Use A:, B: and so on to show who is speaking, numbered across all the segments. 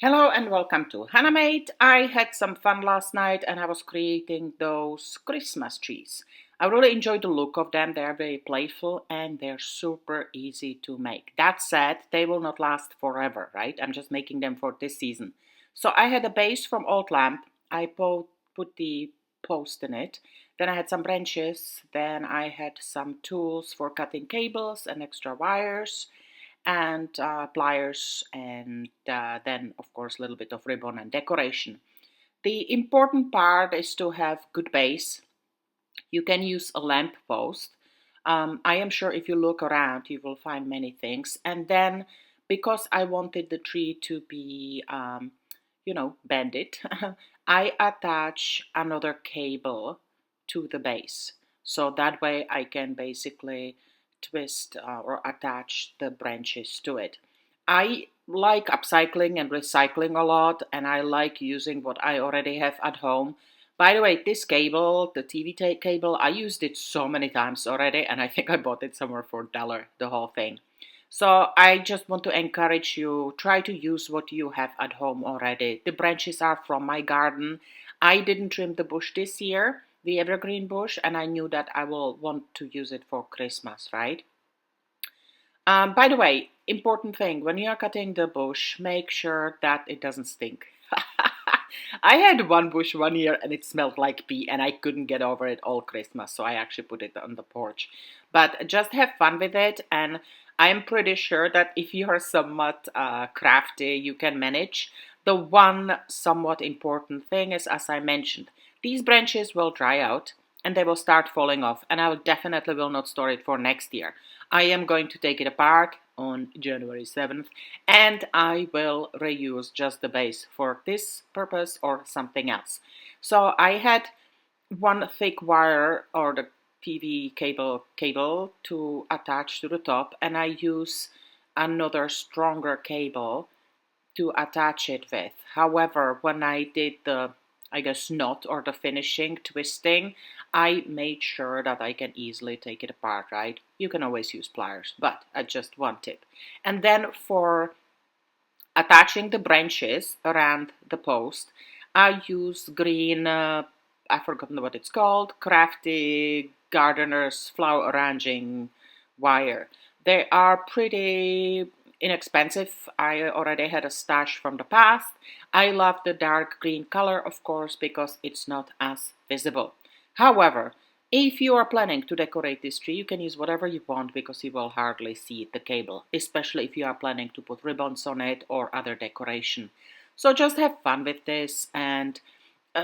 A: Hello and welcome to Hanamate. I had some fun last night and I was creating those Christmas trees. I really enjoyed the look of them. They're very playful and they're super easy to make. That said, they will not last forever, right? I'm just making them for this season. So I had a base from old lamp. I put the post in it. Then I had some branches. Then I had some tools for cutting cables and extra wires and pliers, and then, of course, a little bit of ribbon and decoration. The important part is to have good base. You can use a lamp post. I am sure if you look around, you will find many things. And then, because I wanted the tree to be, bended, I attach another cable to the base. So that way I can basically twist or attach the branches to it. I like upcycling and recycling a lot, and I like using what I already have at home. By the way, this cable, the TV cable, I used it so many times already, and I think I bought it somewhere for $1, the whole thing. So I just want to encourage you, try to use what you have at home already. The branches are from my garden. I didn't trim the bush this year, the evergreen bush, and I knew that I will want to use it for Christmas, right? By the way, important thing, when you are cutting the bush, make sure that it doesn't stink. I had one bush one year and it smelled like pee and I couldn't get over it all Christmas, so I actually put it on the porch. But just have fun with it, and I'm pretty sure that if you are somewhat crafty, you can manage. The one somewhat important thing is, as I mentioned, these branches will dry out and they will start falling off, and I will definitely will not store it for next year. I am going to take it apart on January 7th, and I will reuse just the base for this purpose or something else. So I had one thick wire or the TV cable to attach to the top, and I use another stronger cable to attach it with. However, when I did the, I guess, knot or the finishing twisting, I made sure that I can easily take it apart, right? You can always use pliers, but just one tip. And then for attaching the branches around the post, I use green, I've forgotten what it's called, crafty gardener's flower arranging wire. They are pretty inexpensive. I already had a stash from the past. I love the dark green color, of course, because it's not as visible. However, if you are planning to decorate this tree, you can use whatever you want because you will hardly see the cable, especially if you are planning to put ribbons on it or other decoration. So just have fun with this, and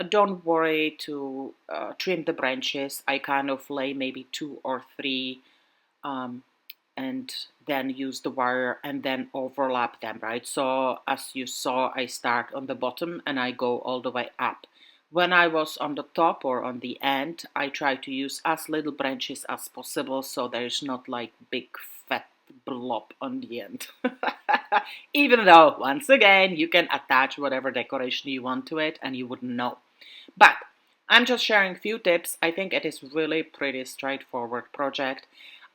A: don't worry to trim the branches. I kind of lay maybe two or three, um, and then use the wire and then overlap them, right? So as you saw, I start on the bottom and I go all the way up. When I was on the top or on the end, I try to use as little branches as possible so there's not like big fat blob on the end. Even though, once again, you can attach whatever decoration you want to it and you wouldn't know. But I'm just sharing a few tips. I think it is really pretty straightforward project.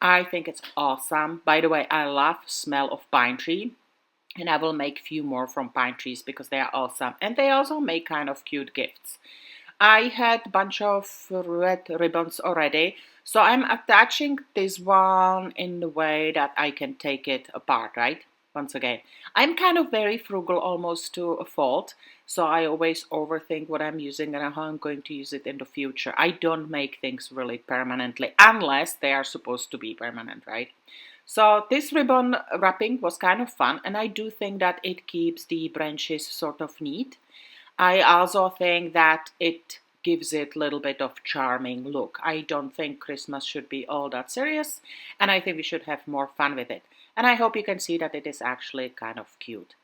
A: I think it's awesome. By the way, I love smell of pine tree, and I will make few more from pine trees because they are awesome. And they also make kind of cute gifts. I had a bunch of red ribbons already, so I'm attaching this one in the way that I can take it apart, right? Once again, I'm kind of very frugal, almost to a fault, so I always overthink what I'm using and how I'm going to use it in the future. I don't make things really permanently unless they are supposed to be permanent, right? So this ribbon wrapping was kind of fun, and I do think that it keeps the branches sort of neat. I also think that it gives it a little bit of charming look. I don't think Christmas should be all that serious, and I think we should have more fun with it. And I hope you can see that it is actually kind of cute.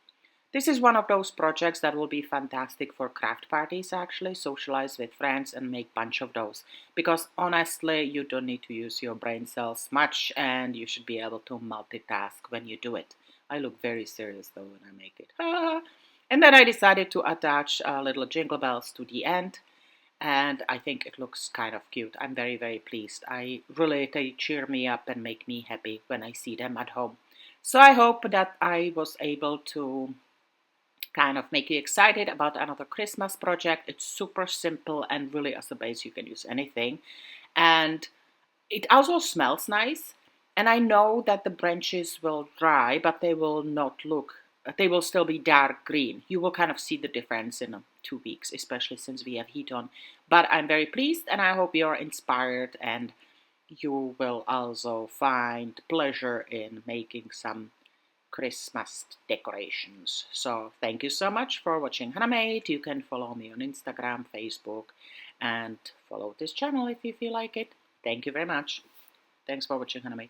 A: This is one of those projects that will be fantastic for craft parties, actually, socialize with friends and make bunch of those. Because honestly, you don't need to use your brain cells much and you should be able to multitask when you do it. I look very serious though when I make it. And then I decided to attach little jingle bells to the end, and I think it looks kind of cute. I'm very, very pleased. They cheer me up and make me happy when I see them at home. So I hope that I was able to kind of make you excited about another Christmas project. It's super simple and really as a base you can use anything. And it also smells nice. And I know that the branches will dry, but they will not look, they will still be dark green. You will kind of see the difference in 2 weeks, especially since we have heat on. But I'm very pleased and I hope you're inspired and you will also find pleasure in making some Christmas decorations. So thank you so much for watching Hannah-Made. You can follow me on Instagram, Facebook, and follow this channel if you feel like it. Thank you very much. Thanks for watching Hannah-Made.